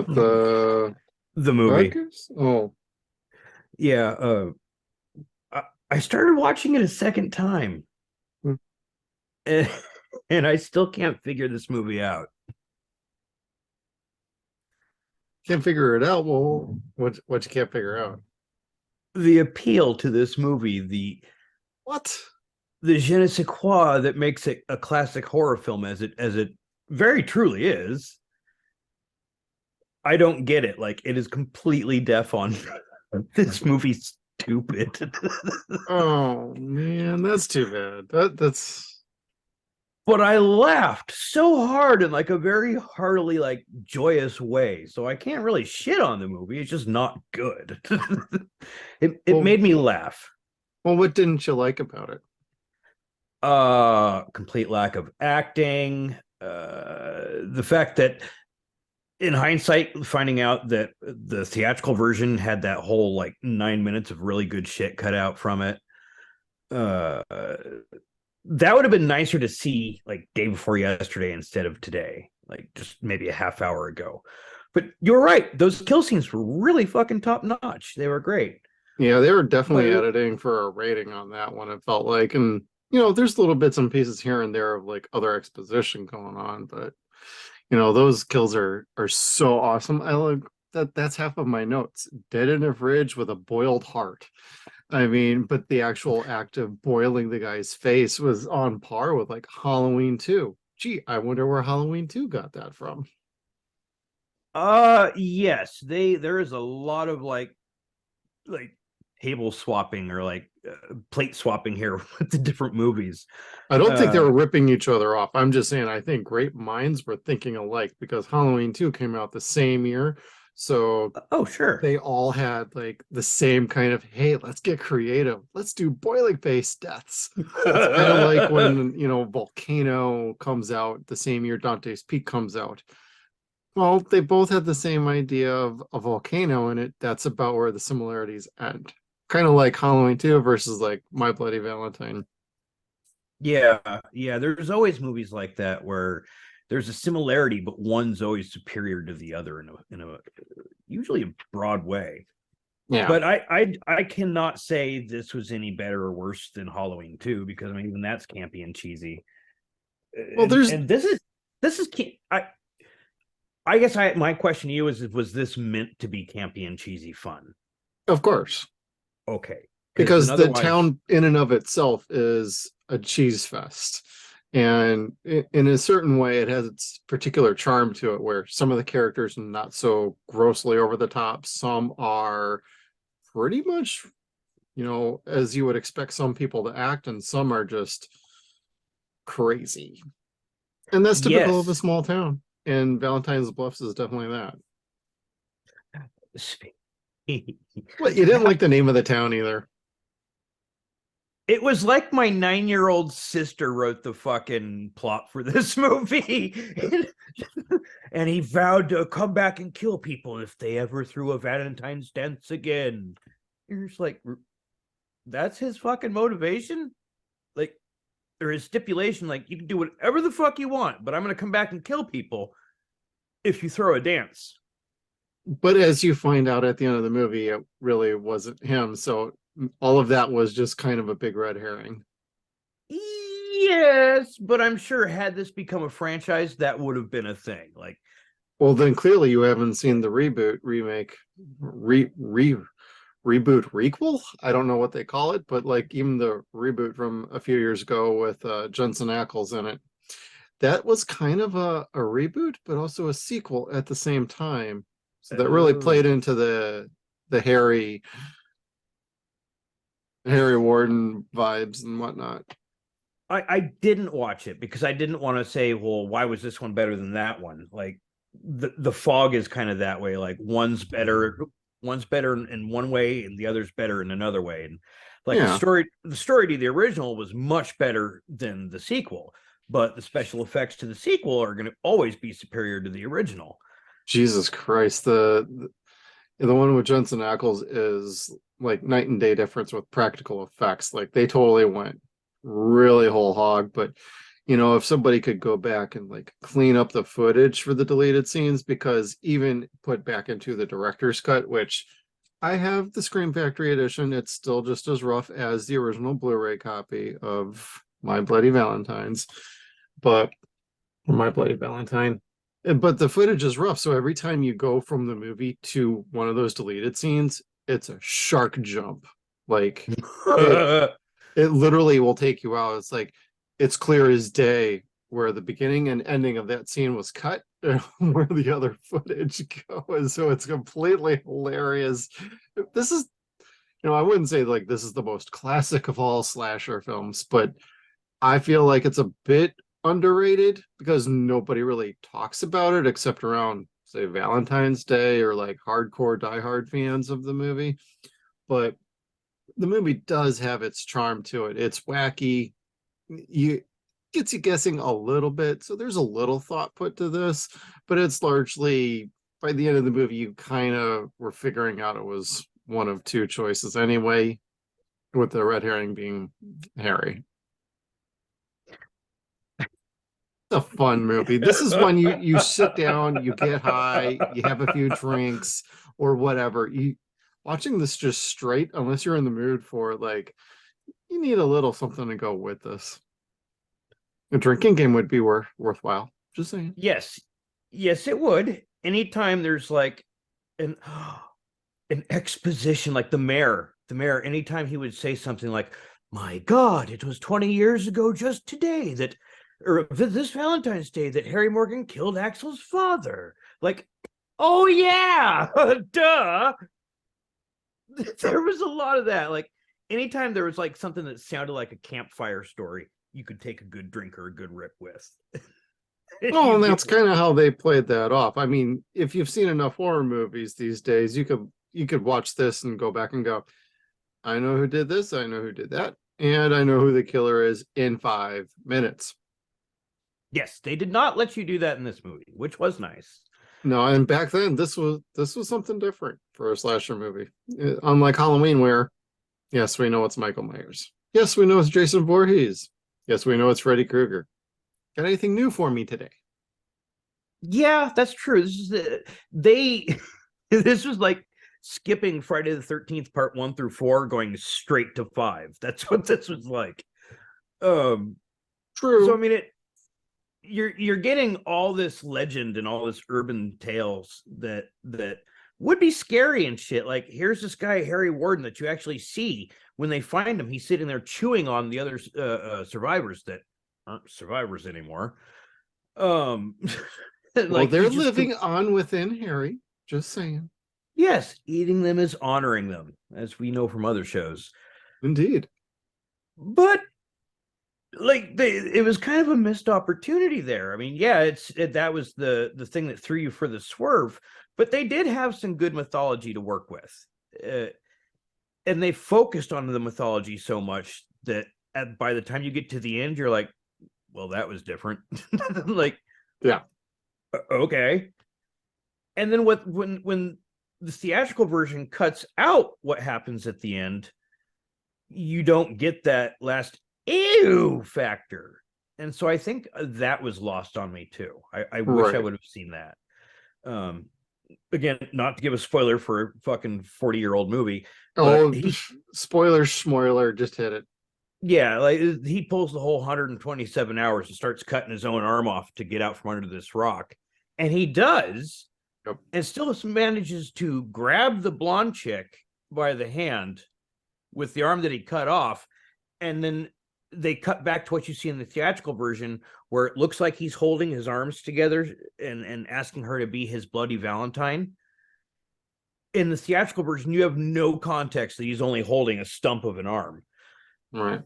What The movie. podcast? Oh, Yeah, I started watching it a second time, hmm, and, and I still can't figure this movie out. can't figure it out. Well, what you can't figure out? The appeal to this movie, What? the je ne sais quoi that makes it a classic horror film, as it very truly is. I don't get it. Like, it is completely deaf on this movie's stupid. Oh man, that's too bad. That's But I laughed so hard in like a very heartily, like joyous way. So I can't really shit on the movie. It's just not good. It well. made me laugh. Well, what didn't you like about it? Complete lack of acting. The fact that in hindsight, finding out that the theatrical version had that whole like 9 minutes of really good shit cut out from it. Uh that would have been nicer to see like day before yesterday instead of today, like just maybe a half hour ago. But you're right, those kill scenes were really fucking top notch. They were great. Yeah, they were But definitely editing for a rating on that one, it felt like. And there's little bits and pieces here and there of like other exposition going on, but those kills are so awesome. I like that's half of my notes. Dead in a fridge with a boiled heart. I mean, but the actual act of boiling the guy's face was on par with like Halloween 2. Gee, I wonder where Halloween 2 got that from. yes, there is a lot of like table swapping or like plate swapping here with the different movies. I don't think they uh were ripping each other off. I'm just saying I think great minds were thinking alike because Halloween 2 came out the same year. So oh, sure. they all had like the same kind of, hey, let's get creative. Let's do boiling face deaths. It's kind of like when, Volcano comes out the same year Dante's Peak comes out. Well, they both had the same idea of a volcano in it. That's about where the similarities end. Kind of like Halloween 2 versus like My Bloody Valentine. Yeah, yeah. There's always movies like that where there's a similarity, but one's always superior to the other in a usually a broad way. Yeah. But I cannot say this was any better or worse than Halloween 2, because I mean even that's campy and cheesy. Well, there's, And this is I guess my question to you is, was this meant to be campy and cheesy fun? of course, Okay, because then because the otherwise, town in and of itself is a cheese fest. And in a certain way, it has its particular charm to it, where some of the characters are not so grossly over the top. Some are pretty much, as you would expect some people to act, and some are just crazy. And that's typical of a yes. small town. And Valentine's Bluffs is definitely that. Well, you didn't like the name of the town either. It was like my 9-year-old sister wrote the fucking plot for this movie. And he vowed to come back and kill people if they ever threw a Valentine's dance again. You're just like, that's his fucking motivation? Like, or his stipulation, like, you can do whatever the fuck you want, but I'm going to come back and kill people if you throw a dance. But as you find out at the end of the movie, it really wasn't him. So all of that was just kind of a big red herring. Yes, but I'm sure had this become a franchise, that would have been a thing. Like, Well, then clearly you haven't seen the reboot, remake, reboot, requel. I don't know what they call it, but like even the reboot from a few years ago with Jensen Ackles in it, that was kind of a reboot, but also a sequel at the same time. So that really uh, played into the Harry Warden vibes and whatnot. I didn't watch it because I didn't want to say, well, why was this one better than that one? Like, the fog is kind of that way. Like, one's better in one way and the other's better in another way. And like Yeah, the story to the original was much better than the sequel, but the special effects to the sequel are going to always be superior to the original. Jesus Christ, the one with Jensen Ackles is like night and day difference with practical effects. Like they totally went really whole hog, but if somebody could go back and like clean up the footage for the deleted scenes, because even put back into the director's cut, which I have the Scream Factory edition, it's still just as rough as the original Blu-ray copy of My Bloody Valentines, but My Bloody Valentine. But the footage is rough, so every time you go from the movie to one of those deleted scenes, it's a shark jump. Like it it literally will take you out. It's like it's clear as day where the beginning and ending of that scene was cut and where the other footage goes. So it's completely hilarious. This is, I wouldn't say like this is the most classic of all slasher films, but I feel like it's a bit underrated because nobody really talks about it except around, say, Valentine's Day or like hardcore diehard fans of the movie. But the movie does have its charm to it. It's wacky. You gets you guessing a little bit. So there's a little thought put to this, but it's largely by the end of the movie, you kind of were figuring out it was one of two choices anyway, with the red herring being Harry. A fun movie. This is when you sit down, you get high, you have a few drinks or whatever. You watching this just straight, unless you're in the mood for it, like you need a little something to go with this. A drinking game would be worthwhile. Just saying. Yes, yes, it would. Anytime there's like an an exposition, like the mayor, anytime he would say something like, "My God, it was 20 years ago just today that, or this Valentine's Day, that Harry Morgan killed Axel's father." Like, oh yeah, duh. There was a lot of that. Like, anytime there was like something that sounded like a campfire story, you could take a good drink or a good rip with. Oh, and that's kind of how they played that off. I mean, if you've seen enough horror movies these days, you could watch this and go back and go, I know who did this, I know who did that, and I know who the killer is in 5 minutes. Yes, they did not let you do that in this movie, which was nice. No, and back then this was something different for a slasher movie. Unlike Halloween, where yes, we know it's Michael Myers. Yes, we know it's Jason Voorhees. Yes, we know it's Freddy Krueger. Got anything new for me today? Yeah, that's true. They this was like skipping Friday the 13th part 1 through 4 going straight to 5. That's what this was like. True. So I mean you're getting all this legend and all this urban tales that would be scary and shit. Like, here's this guy Harry Warden that you actually see when they find him. He's sitting there chewing on the other survivors that aren't survivors anymore. Well, like, they're living on within Harry. Just saying. Yes, eating them is honoring them, as we know from other shows. Indeed. But like it was kind of a missed opportunity there. I mean, yeah, that was the thing that threw you for the swerve, but they did have some good mythology to work with, and they focused on the mythology so much that by the time you get to the end, you're like, well, that was different. Like, yeah, okay. And then when the theatrical version cuts out what happens at the end, you don't get that last ew factor. And so I think that was lost on me too. I wish I would have seen that. Again, not to give a spoiler for a fucking 40-year-old movie. Oh, spoiler schmoiler, just hit it. Yeah, like he pulls the whole 127 hours and starts cutting his own arm off to get out from under this rock. And he does, and still manages to grab the blonde chick by the hand with the arm that he cut off. And then they cut back to what you see in the theatrical version, where it looks like he's holding his arms together and asking her to be his bloody Valentine. In the theatrical version, you have no context that he's only holding a stump of an arm. Right.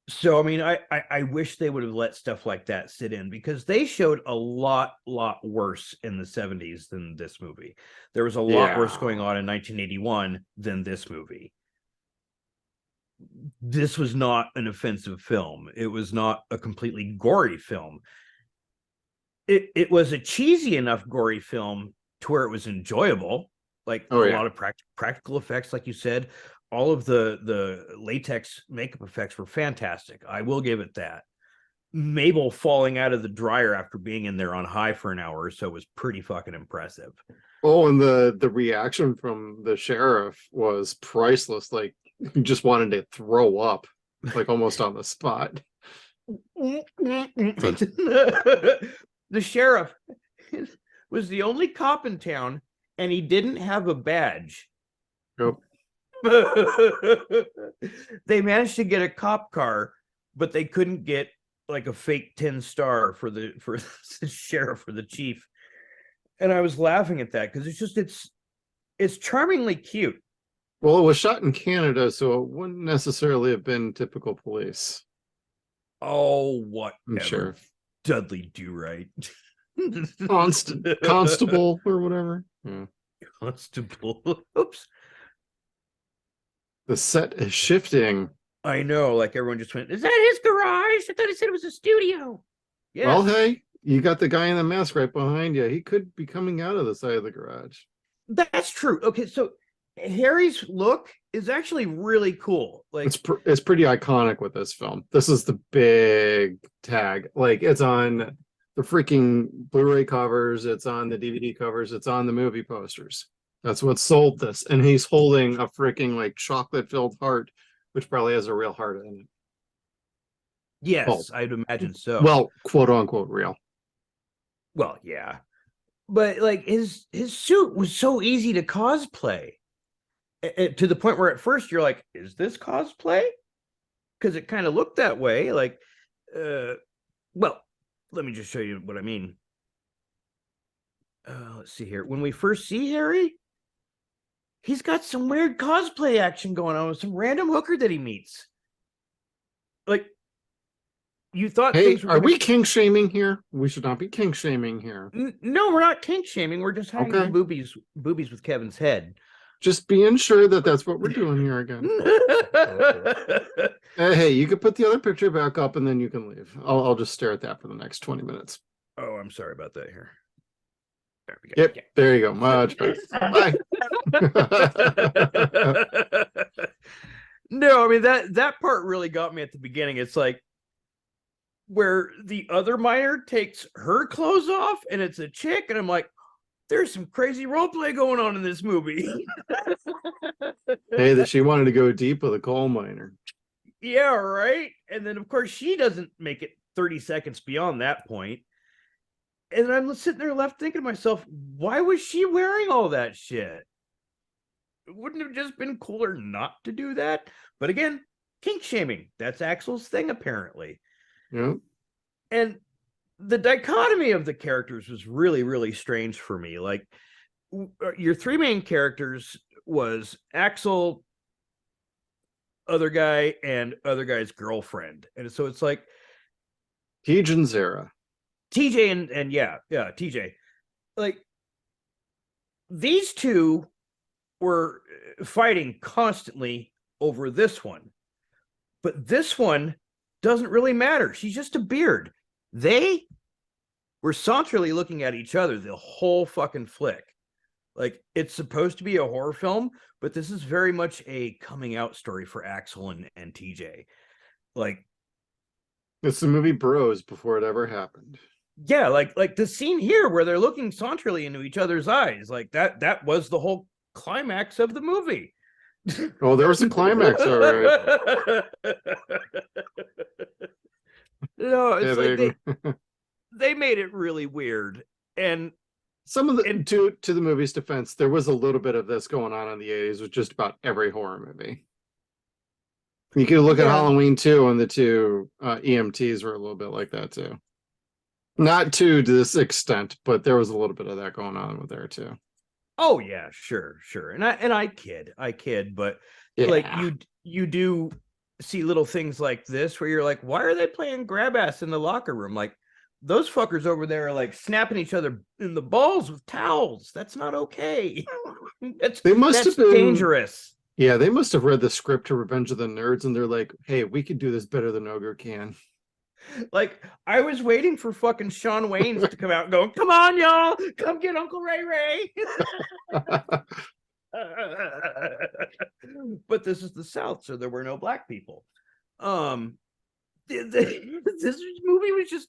So, I mean, I wish they would have let stuff like that sit in, because they showed a lot worse in the 70s than this movie. There was a lot worse going on in 1981 than this movie. This was not an offensive film. It was not a completely gory film. It was a cheesy enough gory film to where it was enjoyable. Like a lot of practical effects, like you said. All of the latex makeup effects were fantastic. I will give it that. Mabel falling out of the dryer after being in there on high for an hour or so was pretty fucking impressive. Oh, and the reaction from the sheriff was priceless. Like, he just wanted to throw up, like almost on the spot. The sheriff was the only cop in town, and he didn't have a badge. Yep. They managed to get a cop car, but they couldn't get like a fake 10 star for the sheriff or the chief. And I was laughing at that because it's charmingly cute. Well, it was shot in Canada, so it wouldn't necessarily have been typical police. Oh, whatever. I'm sure. Dudley Do Right. Constable or whatever. Yeah. Constable. Oops. The set is shifting. I know, like everyone just went, is that his garage? I thought he said it was a studio. Yeah. Well, hey, you got the guy in the mask right behind you. He could be coming out of the side of the garage. That's true. Okay, so Harry's look is actually really cool. Like it's pretty iconic with this film. This is the big tag. Like, it's on the freaking Blu-ray covers, it's on the DVD covers, it's on the movie posters. That's what sold this. And he's holding a freaking like chocolate-filled heart, which probably has a real heart in it. Yes, I'd imagine so. Well, quote unquote real. Well, yeah. But like his suit was so easy to cosplay. To the point where at first you're like, is this cosplay? Because it kind of looked that way. Like, well, let me just show you what I mean. Let's see here. When we first see Harry, he's got some weird cosplay action going on with some random hooker that he meets. Like, you thought, hey, are we kink shaming here? We should not be kink shaming here. No, we're not kink shaming. We're just having boobies with Kevin's head. Just being sure that that's what we're doing here again. Hey, you can put the other picture back up and then you can leave. I'll just stare at that for the next 20 minutes. Oh, I'm sorry about that here. There we go. Yep, there you go. Much better. Bye. No, I mean that part really got me at the beginning. It's like where the other minor takes her clothes off and it's a chick, and I'm like, there's some crazy role play going on in this movie. Hey, that she wanted to go deep with a coal miner. Yeah, right. And then of course she doesn't make it 30 seconds beyond that point. And I'm sitting there left thinking to myself, why was she wearing all that shit? It wouldn't have just been cooler not to do that. But again, kink shaming. That's Axel's thing, apparently. Yeah. And the dichotomy of the characters was really, really strange for me. Like, your three main characters was Axel, other guy, and other guy's girlfriend. And so it's like TJ and Zara. TJ and yeah, TJ. Like, these two were fighting constantly over this one. But this one doesn't really matter. She's just a beard. They were saunterily looking at each other the whole fucking flick. Like, it's supposed to be a horror film, but this is very much a coming out story for Axel and TJ. Like, it's the movie Bros before it ever happened. Yeah, like the scene here where they're looking saunterily into each other's eyes, like that was the whole climax of the movie. Oh, there was a climax, all right. No, it's like they made it really weird. And some of the to the movie's defense, there was a little bit of this going on in the 80s with just about every horror movie. You could look at Halloween 2, and the two EMTs were a little bit like that too. Not to this extent, but there was a little bit of that going on with there too. Oh yeah, sure. And I kid, but like you do see little things like this where you're like, why are they playing grab ass in the locker room? Like, those fuckers over there are like snapping each other in the balls with towels. That's not okay. That's dangerous. Yeah, they must have read the script to Revenge of the Nerds, and they're like, hey, we could do this better than Ogre can. Like, I was waiting for fucking Shawn Wayans to come out and go, come on, y'all, come get Uncle Ray Ray. But this is the South, so there were no black people. This movie was just,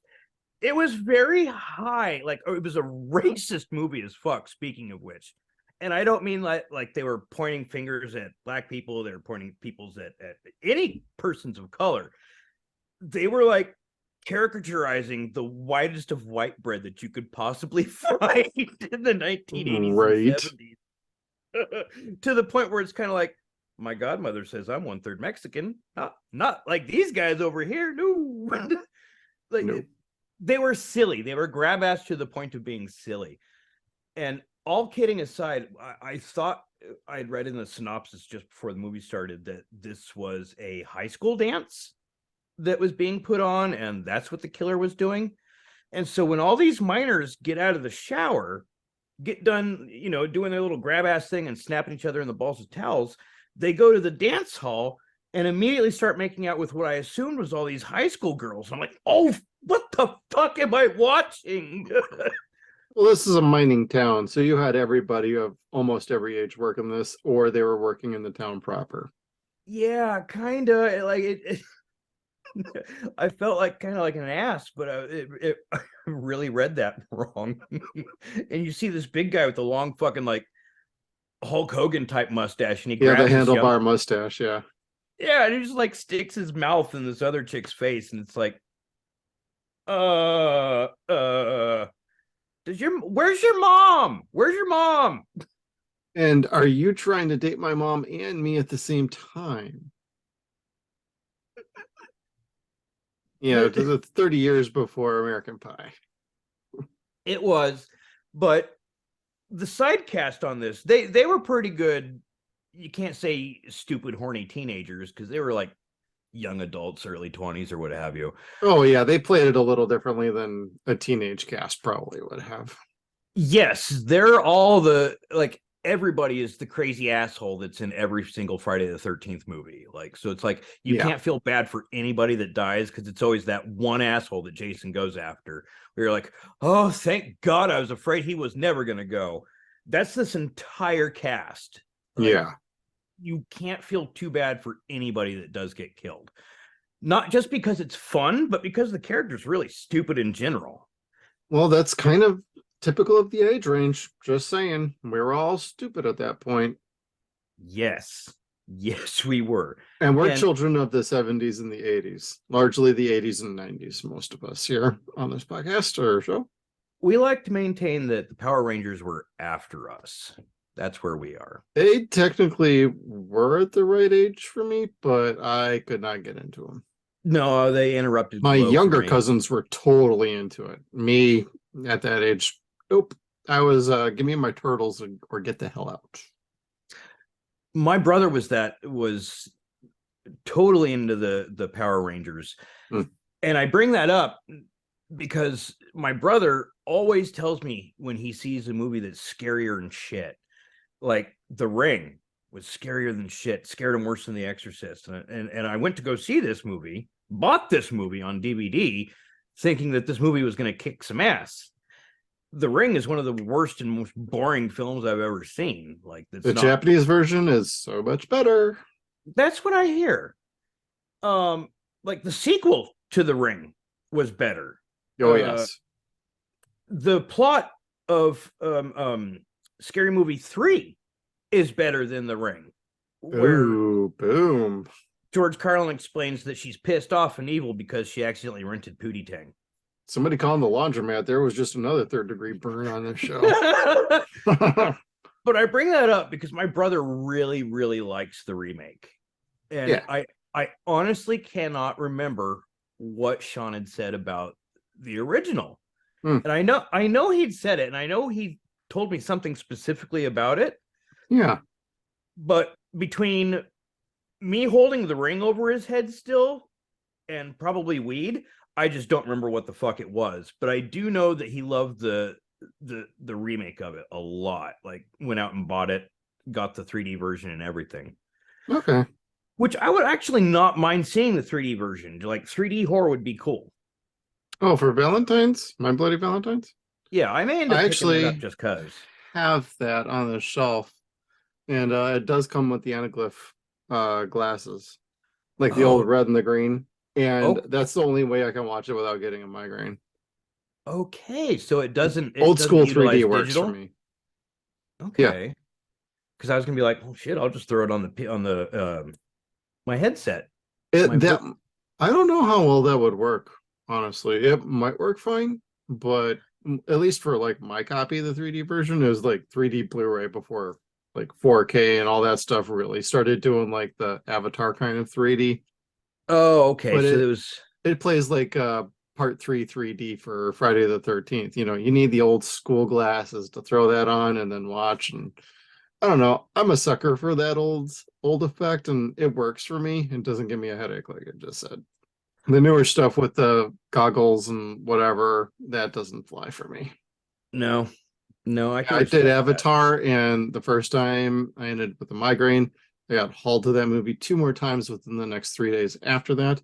it was very high. Like, it was a racist movie as fuck, speaking of which. And I don't mean like they were pointing fingers at black people, they were pointing people's at any persons of color. They were like caricaturizing the whitest of white bread that you could possibly find in the 1980s Right. and 70s. To the point where it's kind of like, my godmother says I'm 1/3 Mexican. Not like these guys over here. No. Like, Nope. they were silly. They were grab ass to the point of being silly. And all kidding aside, I thought I'd read in the synopsis just before the movie started that this was a high school dance that was being put on, and that's what the killer was doing. And so when all these minors get out of the shower, get done, doing their little grab ass thing and snapping each other in the balls with towels, they go to the dance hall and immediately start making out with what I assumed was all these high school girls. I'm like, oh, what the fuck am I watching? Well, this is a mining town, so you had everybody of almost every age working this, or they were working in the town proper. Yeah, kind of like it I felt like kind of like an ass, but I really read that wrong. And you see this big guy with the long fucking like Hulk Hogan type mustache, and he Yeah, the grabs his handlebar mustache, yeah. yeah, and he just like sticks his mouth in this other chick's face, and it's like, where's your mom? Where's your mom? And are you trying to date my mom and me at the same time? Yeah, it was 30 years before American Pie. It was, but the side cast on this, they were pretty good. You can't say stupid, horny teenagers because they were like young adults, early 20s or what have you. Oh, yeah, they played it a little differently than a teenage cast probably would have. Yes, they're all like everybody is the crazy asshole that's in every single Friday the 13th movie. Like, so it's like you can't feel bad for anybody that dies because it's always that one asshole that Jason goes after. Where you're like, oh, thank God, I was afraid he was never gonna go. That's this entire cast. Like, yeah. You can't feel too bad for anybody that does get killed. Not just because it's fun, but because the character's really stupid in general. Well, that's kind of typical of the age range. Just saying, we were all stupid at that point. Yes. Yes, we were. And we're children of the 70s and the 80s, largely the 80s and 90s, most of us here on this podcast or show. We like to maintain that the Power Rangers were after us. That's where we are. They technically were at the right age for me, but I could not get into them. No, they interrupted. My younger cousins were totally into it. Me at that age, nope. I was give me my turtles or get the hell out. My brother was totally into the Power Rangers. And I bring that up because my brother always tells me when he sees a movie that's scarier than shit. Like The Ring was scarier than shit, scared him worse than The Exorcist. And I went to go see this movie, bought this movie on DVD, thinking that this movie was going to kick some ass. The Ring is one of the worst and most boring films I've ever seen. Like, the Japanese version is so much better. That's what I hear. Like the sequel to The Ring was better. Oh, yes. The plot of Scary Movie 3 is better than The Ring. Ooh, boom. George Carlin explains that she's pissed off and evil because she accidentally rented Pootie Tang. Somebody calling the laundromat. There was just another third-degree burn on this show. But I bring that up because my brother really, really likes the remake. And I honestly cannot remember what Sean had said about the original. And I know he'd said it, and I know he told me something specifically about it. Yeah. But between me holding the ring over his head still and probably weed, I just don't remember what the fuck it was. But I do know that he loved the remake of it a lot. Like, went out and bought it, got the 3D version and everything. Okay. Which I would actually not mind seeing the 3D version. Like, 3D horror would be cool. Oh, for Valentine's? My Bloody Valentines? Yeah, I may end up picking it up just because. Have that on the shelf. And it does come with the anaglyph glasses. Like the old red and the green. And Oh, that's the only way I can watch it without getting a migraine. okay. So it Old doesn't school 3D utilize works for digital. me. Yeah. Okay. Because I was gonna be like, oh shit, I'll just throw it on the my headset. My It vir- that I don't know how well that would work, honestly. It might work fine, but at least for like my copy of the 3D version, it was like 3D Blu-ray before like 4K and all that stuff really started doing like the Avatar kind of 3D. Oh, okay. But So it it was it plays like part 3 3D for Friday the 13th. You know, you need the old school glasses to throw that on and then watch. And I don't know, I'm a sucker for that old effect, and it works for me and doesn't give me a headache like I just said. The newer stuff with the goggles and whatever, that doesn't fly for me. no, no, I can I did respect that. Avatar, and the first time I ended with a migraine. I got hauled to that movie 2 more times within the next 3 days after that.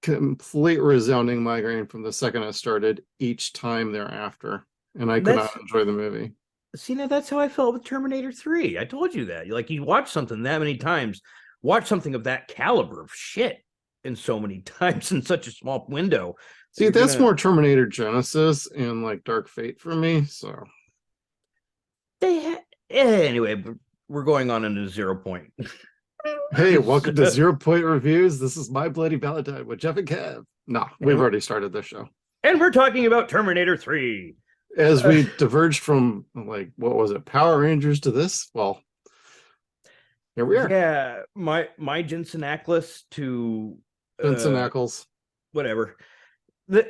Complete resounding migraine from the second I started each time thereafter. And I could not That's enjoy the movie. See, now that's how I felt with Terminator 3. I told you that. Like, you watch something that many times, watch something of that caliber of shit in so many times in such a small window. See, You're that's gonna more Terminator Genesis and like Dark Fate for me. So anyway, we're going on into 0 point. hey, welcome to So- 0 Point Reviews. This is My Bloody Valentine with Jeff and Kev. No, we've and, already started this show. and we're talking about Terminator 3. As Uh, we diverged from like what was it, Power Rangers to this, well, here we are. yeah, my Jensen Ackles to Benson Ackles. whatever. The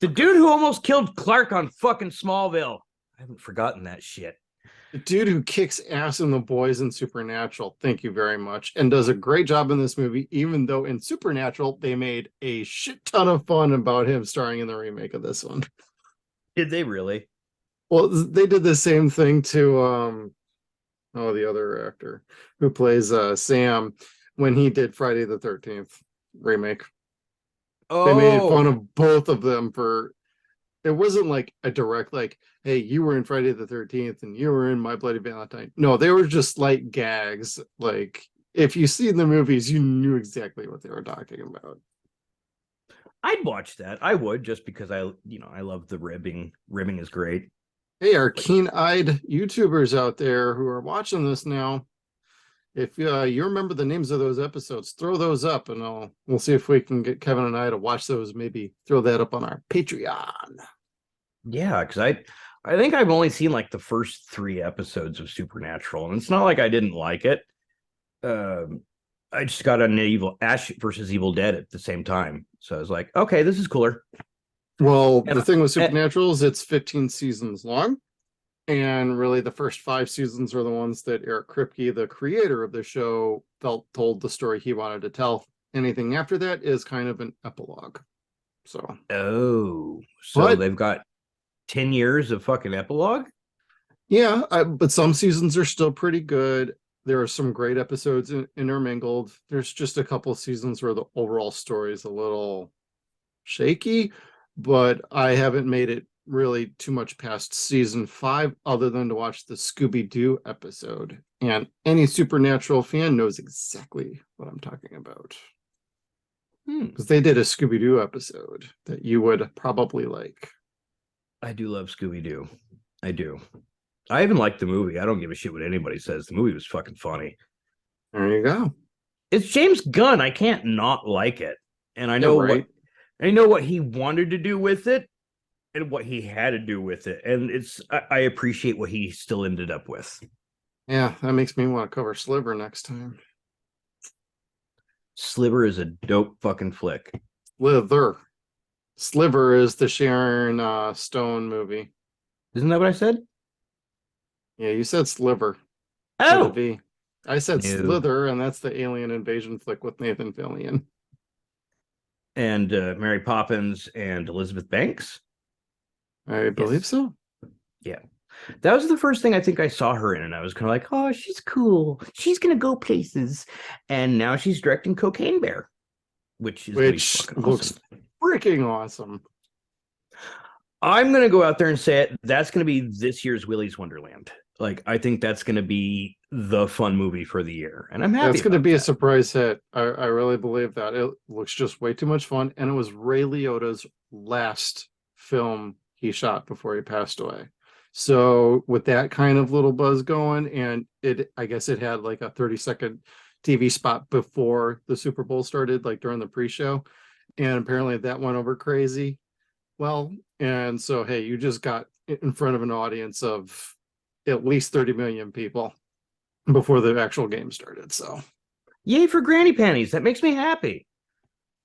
dude who almost killed Clark on fucking Smallville. I haven't forgotten that shit. The dude who kicks ass in The Boys and Supernatural, thank you very much, and does a great job in this movie, even though in Supernatural they made a shit ton of fun about him starring in the remake of this one. Did they really? Well, they did the same thing to the other actor who plays Sam when he did Friday the 13th remake. They made fun Oh, of both of them for it wasn't like a direct like, hey, you were in Friday the 13th and you were in My Bloody Valentine. No, they were just like gags. Like if you see the movies, you knew exactly what they were talking about. I'd watch that. I would, just because I love the ribbing. Ribbing is great. Hey, our Like, keen-eyed YouTubers out there who are watching this now, if you remember the names of those episodes, throw those up, and we'll see if we can get Kevin and I to watch those. Maybe throw that up on our Patreon. yeah, because I think I've only seen like the first 3 episodes of Supernatural, and it's not like I didn't like it. Um, I just got on Evil Ash versus Evil Dead at the same time, so I was like, okay, this is cooler. Well, And the thing with and Supernatural is it's 15 seasons long. And really, the first 5 seasons are the ones that Eric Kripke, the creator of the show, felt told the story he wanted to tell. Anything after that is kind of an epilogue. So, oh, so but they've got 10 years of fucking epilogue. yeah, but some seasons are still pretty good. There are some great episodes intermingled. There's just a couple of seasons where the overall story is a little shaky, but I haven't made it really too much past season 5 other than to watch the Scooby-Doo episode. And any Supernatural fan knows exactly what I'm talking about. Because they did a Scooby-Doo episode that you would probably like. I do love Scooby Doo. I do. I even like the movie. I don't give a shit what anybody says. The movie was fucking funny. There you go. It's James Gunn. I can't not like it. And Yeah, right. I know what he wanted to do with it and what he had to do with it. And I appreciate what he still ended up with. Yeah, that makes me want to cover Sliver next time. Sliver is a dope fucking flick. Slither. Sliver is the Sharon Stone movie. Isn't that what I said? Yeah, you said Sliver with a Oh, V. I said no. Slither, and that's the alien invasion flick with Nathan Fillion. And Mary Poppins and Elizabeth Banks. I believe Yes. so. Yeah. That was the first thing I think I saw her in, and I was kind of like, oh, she's cool. She's gonna go places. And now she's directing Cocaine Bear, which is gonna be Which fucking looks awesome. freaking awesome. I'm gonna go out there and say it. That's gonna be this year's Willy's Wonderland. Like, I think that's going to be the fun movie for the year, and I'm happy. That's going to about be a that. surprise hit. I really believe that. It looks just way too much fun. And it was Ray Liotta's last film he shot before he passed away. So with that kind of little buzz going, and I guess it had like a 30-second TV spot before the Super Bowl started, like during the pre-show. And apparently that went over crazy. Well, and so, hey, you just got in front of an audience of at least 30 million people before the actual game started. So, Yay for granny panties. That makes me happy.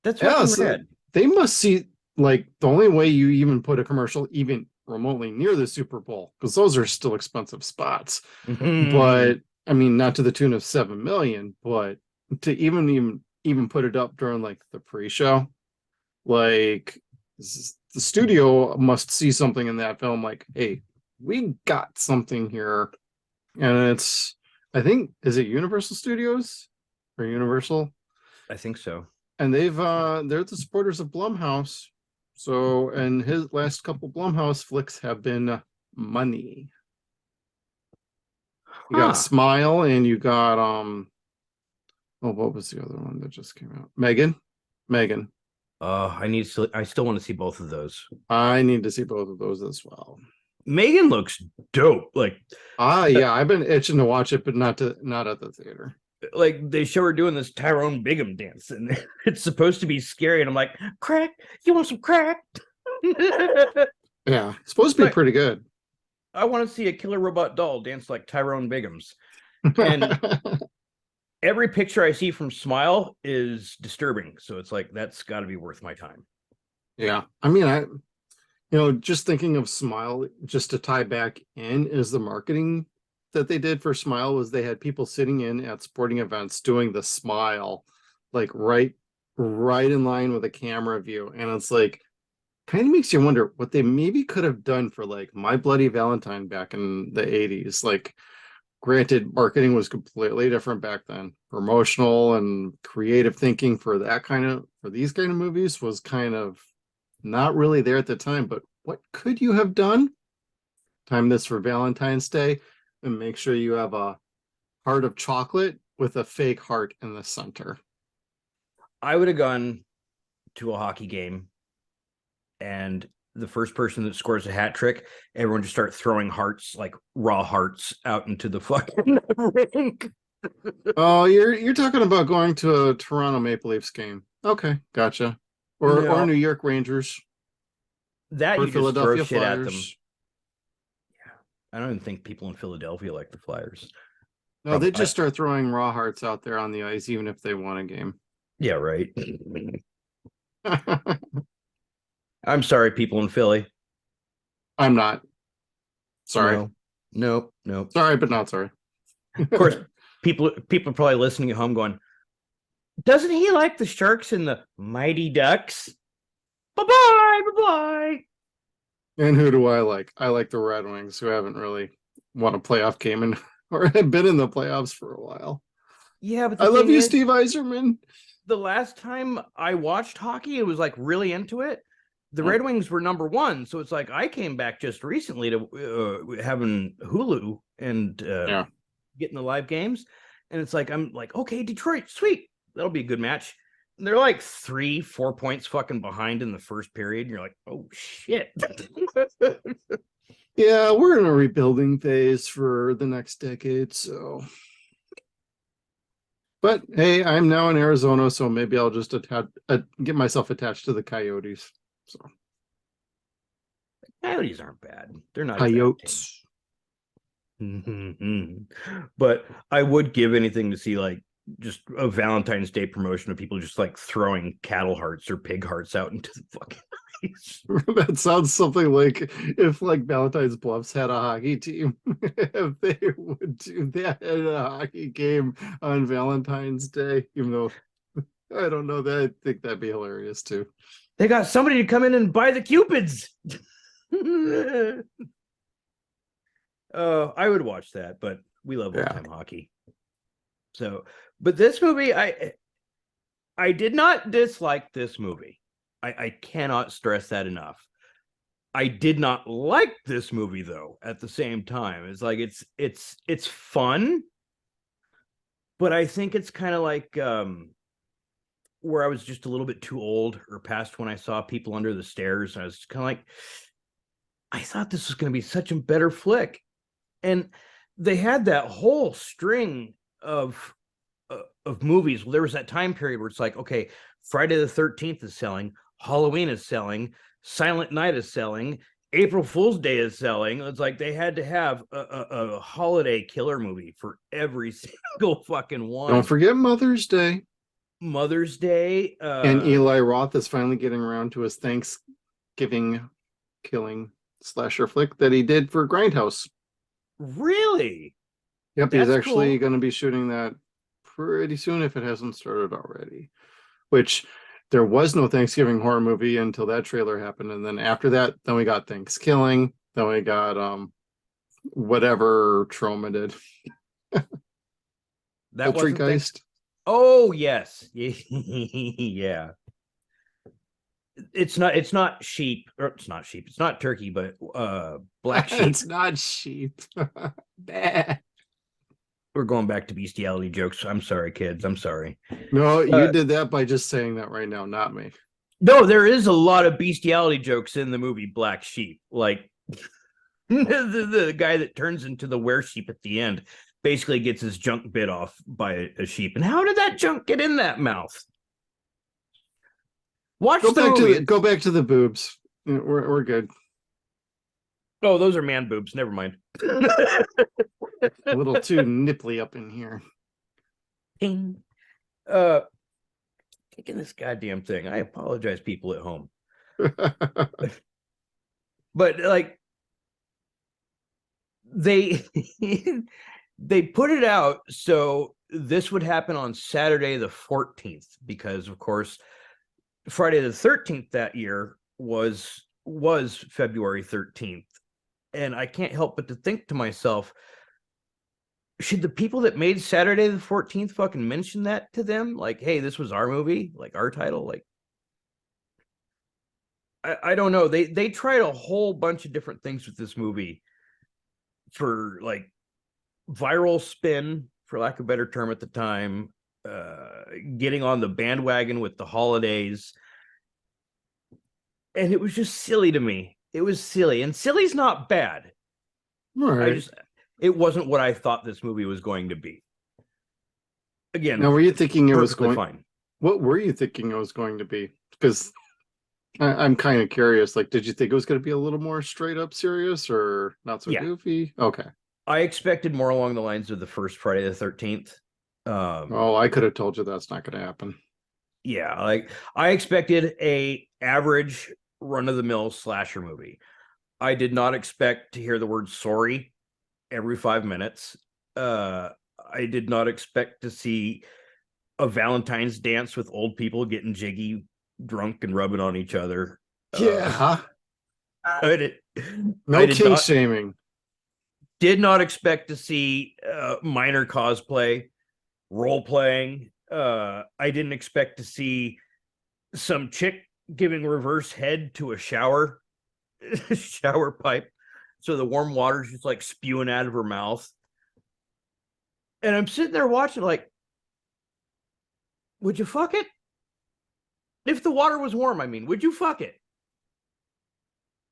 That's yeah, fucking so rad. they must see like the only way you even put a commercial even remotely near the Super Bowl, because those are still expensive spots. But I mean, not to the tune of 7 million, but to even put it up during like the pre-show, like the studio must see something in that film like, hey, we got something here. And it's, I think, is it Universal Studios or Universal? I think so. And they're the supporters of Blumhouse. So, and his last couple Blumhouse flicks have been money. You got Huh. Smile, and you got oh, what was the other one that just came out? Megan. I still want to see both of those. I need to see both of those as well. Megan looks dope. Like Yeah, I've been itching to watch it, but not at the theater. they show her doing this Tyrone Bigham dance, and it's supposed to be scary. And I'm like, crack? You want some crack? Yeah, it's supposed to be pretty good. I want to see a killer robot doll dance like Tyrone Bigham's. And every picture I see from Smile is disturbing. So it's like, that's got to be worth my time. Yeah, I mean, just thinking of Smile, just to tie back in, is the marketing that they did for Smile was they had people sitting in at sporting events doing the smile, like right in line with a camera view. And it's like, kind of makes you wonder what they maybe could have done for like My Bloody Valentine back in the 80s. Like, granted, marketing was completely different back then. Promotional and creative thinking for these kind of movies was kind of not really there at the time, but what could you have done? Time this for Valentine's Day and make sure you have a heart of chocolate with a fake heart in the center. I would have gone to a hockey game, and the first person that scores a hat trick, everyone just start throwing hearts, like raw hearts, out into the fucking rink. Oh, you're talking about going to a Toronto Maple Leafs game. Okay, gotcha. Or No, New York Rangers that or you just throw Philadelphia shit at them. Flyers. I don't even think people in Philadelphia like the Flyers. No, they Probably, just start throwing raw hearts out there on the ice, even if they won a game. yeah, right. I'm sorry, people in Philly. I'm not. Sorry. No, nope, nope. Sorry, but not sorry. Of course, people are probably listening at home going, doesn't he like the Sharks and the Mighty Ducks? Bye-bye, bye-bye. And who do I like? I like the Red Wings, who haven't really won a playoff game and or have been in the playoffs for a while. Yeah, but I love you, Steve Yzerman. The last time I watched hockey, it was like really into it. The Red Wings were number one, so it's like I came back just recently to having Hulu and getting the live games, and it's like I'm like, okay, Detroit, sweet, that'll be a good match. And they're like 3-4 points fucking behind in the first period. And you're like, oh shit. Yeah, we're in a rebuilding phase for the next decade, so. But hey, I'm now in Arizona, so maybe I'll just get myself attached to the Coyotes. So Coyotes aren't bad. They're not Coyotes. But I would give anything to see like just a Valentine's Day promotion of people just like throwing cattle hearts or pig hearts out into the fucking ice. That sounds something like if like Valentine's Bluffs had a hockey team, if they would do that at a hockey game on Valentine's Day, even though I don't know that, I think that'd be hilarious too. They got somebody to come in and buy the Cupids. I would watch that, but we love old time hockey. So, but this movie, I did not dislike this movie. I cannot stress that enough. I did not like this movie though. At the same time, it's like it's fun, but I think it's kind of like where I was just a little bit too old or past when I saw People Under the Stairs. I was kind of like, I thought this was going to be such a better flick, and they had that whole string of movies. Well, there was that time period where it's like, okay, Friday the 13th is selling, Halloween is selling, Silent Night is selling, April Fool's Day is selling. It's like they had to have a holiday killer movie for every single fucking one. Don't forget Mother's Day. Mother's Day. And Eli Roth is finally getting around to his Thanksgiving killing slasher flick that he did for Grindhouse. Really? Yep, he's That's actually cool. going to be shooting that pretty soon if it hasn't started already. Which there was no Thanksgiving horror movie until that trailer happened, and then after that, then we got Thanksgiving, then we got whatever Troma did. That wasn't Poultrygeist. Oh yes. Yeah. It's not sheep, or it's not sheep, it's not turkey, but black sheep. It's not sheep. Bah. We're going back to bestiality jokes. I'm sorry, kids. I'm sorry. No, you did that by just saying that right now, not me. No, there is a lot of bestiality jokes in the movie Black Sheep. Like the guy that turns into the were sheep at the end basically gets his junk bit off by a sheep. And how did that junk get in that mouth? Watch Go the back movie. to go back to the boobs. We're good. Oh, those are man boobs. Never mind. A little too nipply up in here. Ding. Kicking this goddamn thing. I apologize, people at home. But like they they put it out so this would happen on Saturday the 14th, because of course Friday the 13th that year was February 13th. And I can't help but to think to myself, should the people that made Saturday the 14th fucking mention that to them? Like, hey, this was our movie, like our title. Like, I don't know. They tried a whole bunch of different things with this movie for like viral spin, for lack of a better term at the time, getting on the bandwagon with the holidays. And it was just silly to me. It was silly, and silly's not bad. Right. It wasn't what I thought this movie was going to be. Again, now, were you thinking it was going? fine. What were you thinking it was going to be? Because I'm kind of curious. Like, did you think it was going to be a little more straight up serious or not so goofy? Okay. I expected more along the lines of the first Friday the 13th. Oh, I could have told you that's not going to happen. Yeah, like I expected a average run of the mill slasher movie. I did not expect to hear the word sorry every 5 minutes. I did not expect to see a Valentine's dance with old people getting jiggy, drunk, and rubbing on each other. Yeah. No kink shaming. Did not expect to see minor cosplay, role playing. I didn't expect to see some chick giving reverse head to a shower pipe, so the warm water's just like spewing out of her mouth. And I'm sitting there watching, like, would you fuck it? If the water was warm, I mean, would you fuck it?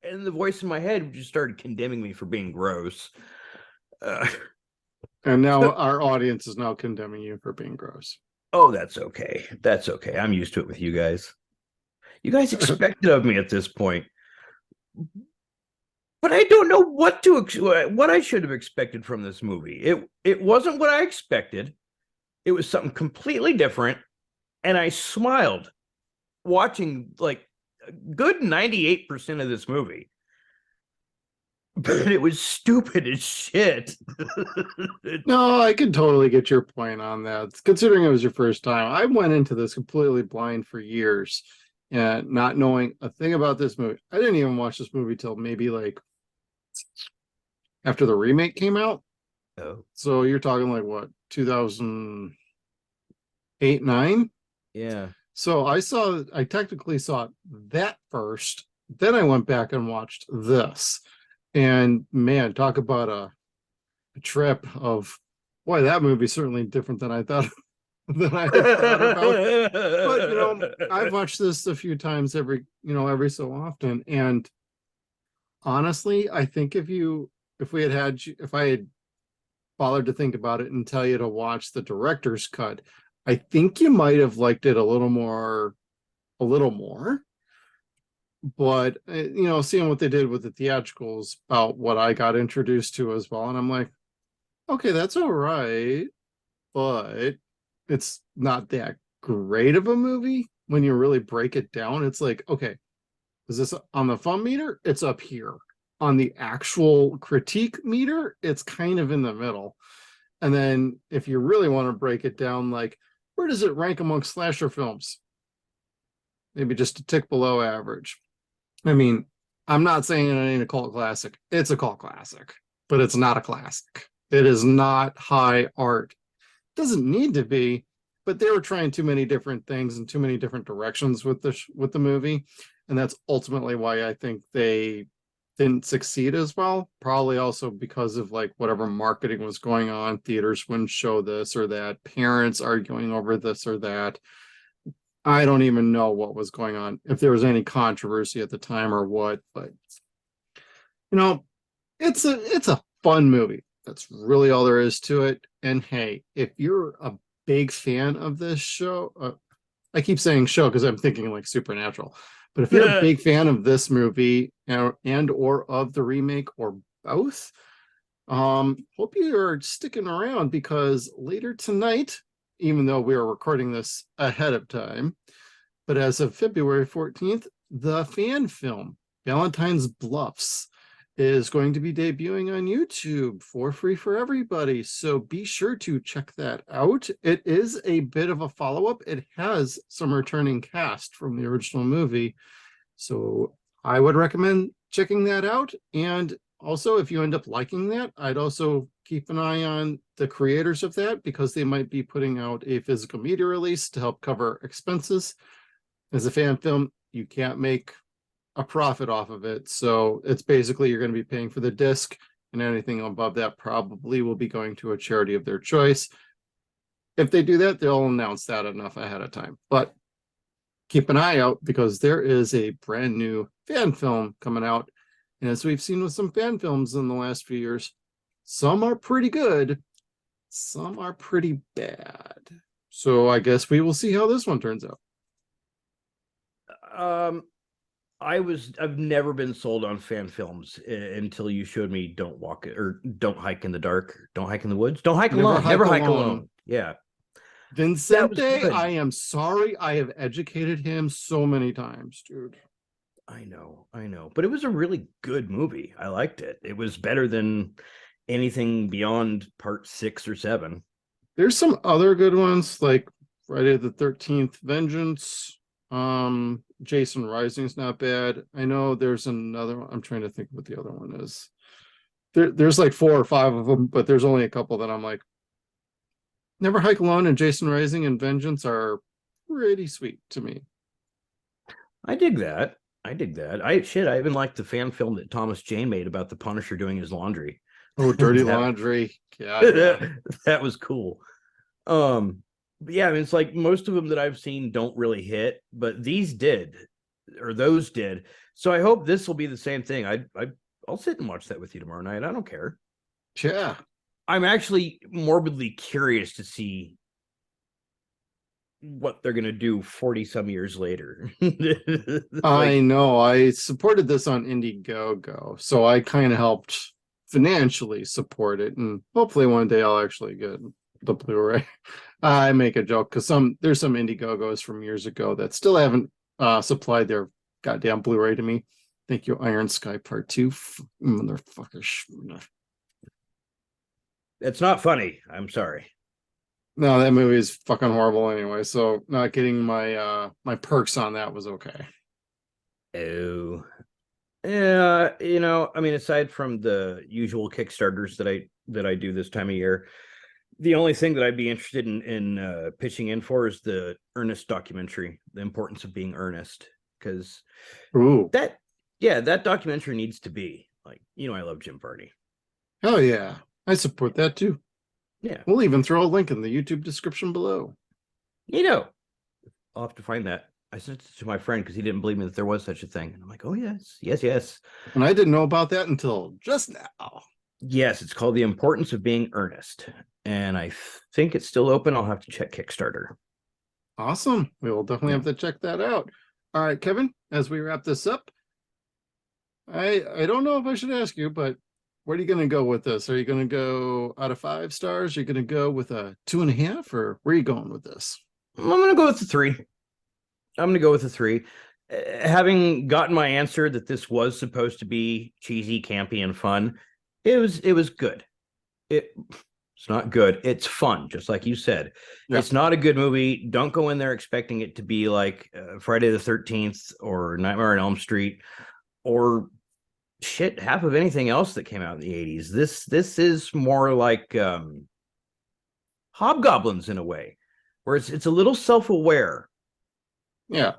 And the voice in my head just started condemning me for being gross. And now our audience is now condemning you for being gross. Oh, that's okay. That's okay. I'm used to it with you guys. You guys expect it of me at this point. But I don't know what I should have expected from this movie. It wasn't what I expected. It was something completely different, and I smiled watching like a good 98% of this movie. But it was stupid as shit. No, I can totally get your point on that. Considering it was your first time, I went into this completely blind for years and not knowing a thing about this movie. I didn't even watch this movie till maybe like after the remake came out. Oh. So you're talking like what, 2008, 9? Yeah. So I technically saw it that first, Then I went back and watched this. And man, talk about a trip of boy, that movie certainly different than I thought than I had thought about. But I've watched this a few times every so often. And honestly, I think if I had bothered to think about it and tell you to watch the director's cut, I think you might have liked it a little more. But seeing what they did with the theatricals about what I got introduced to as well, and I'm like, okay, that's all right, but it's not that great of a movie when you really break it down. It's like, okay, is this on the fun meter? It's up here. On the actual critique meter, it's kind of in the middle. And then if you really want to break it down, like, where does it rank among slasher films? Maybe just a tick below average. I mean, I'm not saying it ain't a cult classic. It's a cult classic, but it's not a classic. It is not high art. It doesn't need to be, but they were trying too many different things in too many different directions with the movie, and that's ultimately why I think they didn't succeed as well. Probably also because of like whatever marketing was going on. Theaters wouldn't show this or that. Parents arguing over this or that. I don't even know what was going on, if there was any controversy at the time or what, but it's a fun movie. That's really all there is to it. And hey, if you're a big fan of this show, I keep saying show because I'm thinking like Supernatural, but if you're a big fan of this movie and or of the remake or both, hope you are sticking around, because later tonight, even though we are recording this ahead of time, but as of February 14th, the fan film Valentine's Bluffs is going to be debuting on YouTube for free for everybody. So be sure to check that out. It is a bit of a follow-up. It has some returning cast from the original movie. So I would recommend checking that out. And also, if you end up liking that, I'd also keep an eye on the creators of that, because they might be putting out a physical media release to help cover expenses. As a fan film, you can't make a profit off of it. So it's basically you're going to be paying for the disc, and anything above that probably will be going to a charity of their choice. If they do that, they'll announce that enough ahead of time. But keep an eye out, because there is a brand new fan film coming out. And as we've seen with some fan films in the last few years, some are pretty good, some are pretty bad. So I guess we will see how this one turns out. I've never been sold on fan films until you showed me Don't Hike in the Dark, Don't Hike in the Woods, Don't Hike Alone, Never Hike Alone. Yeah. Vincente, I am sorry. I have educated him so many times, dude. I know. But it was a really good movie. I liked it. It was better than anything beyond part 6 or 7. There's some other good ones, like Friday the 13th Vengeance. Jason Rising's not bad. I know there's another one. I'm trying to think what the other one is. There's like 4 or 5 of them, but there's only a couple that I'm like, Never Hike Alone and Jason Rising and Vengeance are pretty sweet to me. I dig that. I even liked the fan film that Thomas Jane made about the Punisher doing his laundry. Oh, Dirty Laundry. Yeah. That was cool. But yeah, I mean, it's like most of them that I've seen don't really hit, but those did. So I hope this will be the same thing. I'll sit and watch that with you tomorrow night. I don't care. Yeah. I'm actually morbidly curious to see what they're going to do 40 some years later. I know. I supported this on Indiegogo, so I kind of helped financially support it, and hopefully one day I'll actually get the Blu-ray. I make a joke because there's some Indiegogos from years ago that still haven't supplied their goddamn Blu-ray to me. Thank you, Iron Sky Part 2. Motherfuckers. It's not funny. I'm sorry. No, that movie is fucking horrible anyway, so not getting my my perks on that was okay. Oh. Yeah, I mean, aside from the usual Kickstarters that I do this time of year, the only thing that I'd be interested in pitching in for is the Ernest documentary, The Importance of Being Earnest, because Yeah, that documentary needs to be like, I love Jim Varney. Oh yeah, I support that too. Yeah, We'll even throw a link in the YouTube description below. I'll have to find that. I sent it to my friend because he didn't believe me that there was such a thing. And I'm like, oh yes. And I didn't know about that until just now. Yes, it's called The Importance of Being Earnest. And I think it's still open. I'll have to check Kickstarter. Awesome. We will definitely have to check that out. All right, Kevin, as we wrap this up, I don't know if I should ask you, but where are you going to go with this? Are you going to go out of 5 stars? Are you going to go with a 2.5, or where are you going with this? I'm going to go with the 3. I'm going to go with the 3. Having gotten my answer that this was supposed to be cheesy, campy, and fun, it was good. It's not good. It's fun, just like you said. Yeah. It's not a good movie. Don't go in there expecting it to be like Friday the 13th or Nightmare on Elm Street or shit, half of anything else that came out in the 80s. This is more like Hobgoblins in a way, where it's a little self-aware. Yeah.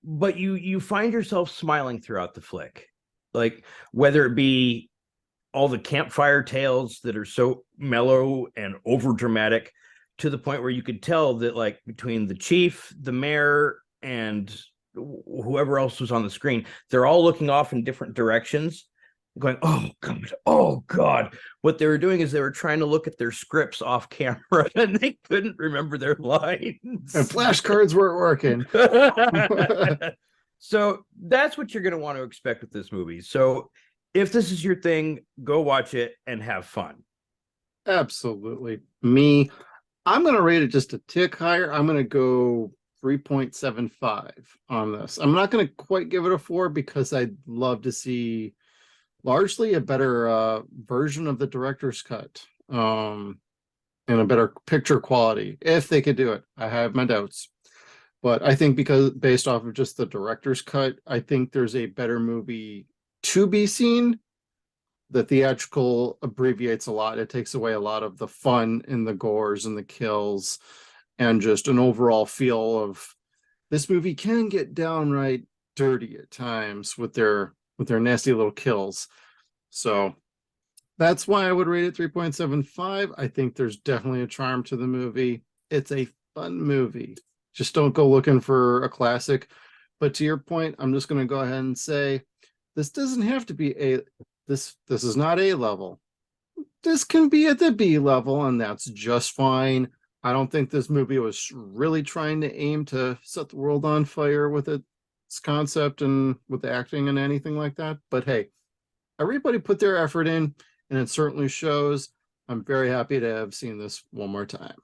But you find yourself smiling throughout the flick. Like, whether it be all the campfire tales that are so mellow and over dramatic to the point where you could tell that, like, between the chief, the mayor, and whoever else was on the screen, they're all looking off in different directions, going, oh God. What they were doing is they were trying to look at their scripts off camera and they couldn't remember their lines. And flashcards weren't working. So that's what you're going to want to expect with this movie. So if this is your thing, go watch it and have fun. Absolutely. I'm going to rate it just a tick higher. I'm going to go 3.75 on this. I'm not going to quite give it a 4 because I'd love to see largely a better version of the director's cut and a better picture quality if they could do it. I have my doubts, but I think because based off of just the director's cut, I think there's a better movie to be seen. The theatrical abbreviates a lot. It takes away a lot of the fun in the gores and the kills and just an overall feel of this movie can get downright dirty at times with their nasty little kills. So that's why I would rate it 3.75. I think there's definitely a charm to the movie. It's a fun movie. Just don't go looking for a classic. But to your point, I'm just going to go ahead and say this doesn't have to be this is not A level. This can be at the B level, and that's just fine. I don't think this movie was really trying to aim to set the world on fire with its concept and with the acting and anything like that. But hey, everybody put their effort in, and it certainly shows. I'm very happy to have seen this one more time.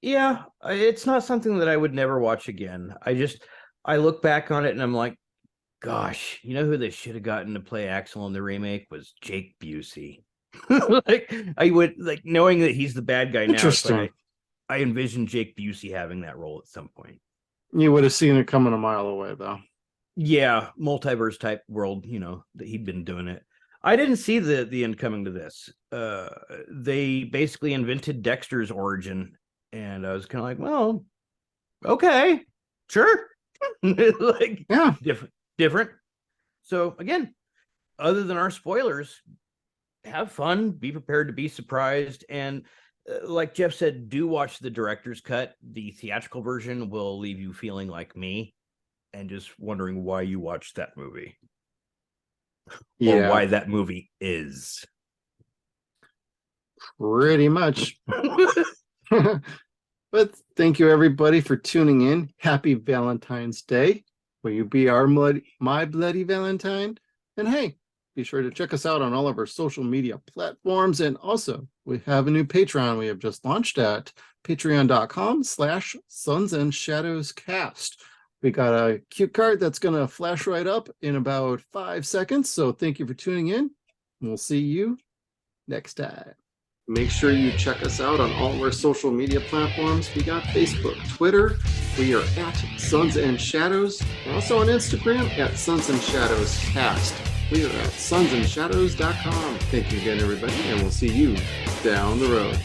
Yeah, it's not something that I would never watch again. I look back on it and I'm like, gosh, you know who they should have gotten to play Axel in the remake was Jake Busey. Like, I would, like, knowing that he's the bad guy now. Like I envision Jake Busey having that role at some point. You would have seen it coming a mile away, though. Yeah, multiverse type world, that he'd been doing it. I didn't see the end coming to this. They basically invented Dexter's origin, and I was kind of like, well, okay, sure. Like, yeah, different. So again, other than our spoilers, have fun, be prepared to be surprised, and like Jeff said, do watch the director's cut. The theatrical version will leave you feeling like me and just wondering why you watched that movie. Or why that movie is. Pretty much. But thank you everybody for tuning in. Happy Valentine's Day. Will you be our My Bloody Valentine? And hey, be sure to check us out on all of our social media platforms. And also, we have a new Patreon we have just launched at patreon.com/SunsAndShadowsCast. We got a cute card that's going to flash right up in about 5 seconds. So thank you for tuning in. We'll see you next time. Make sure you check us out on all of our social media platforms. We got Facebook, Twitter. We are at Suns and Shadows. We're also on Instagram at SunsAndShadowsCast. We are at SunsAndShadows.com. Thank you again, everybody, and we'll see you down the road.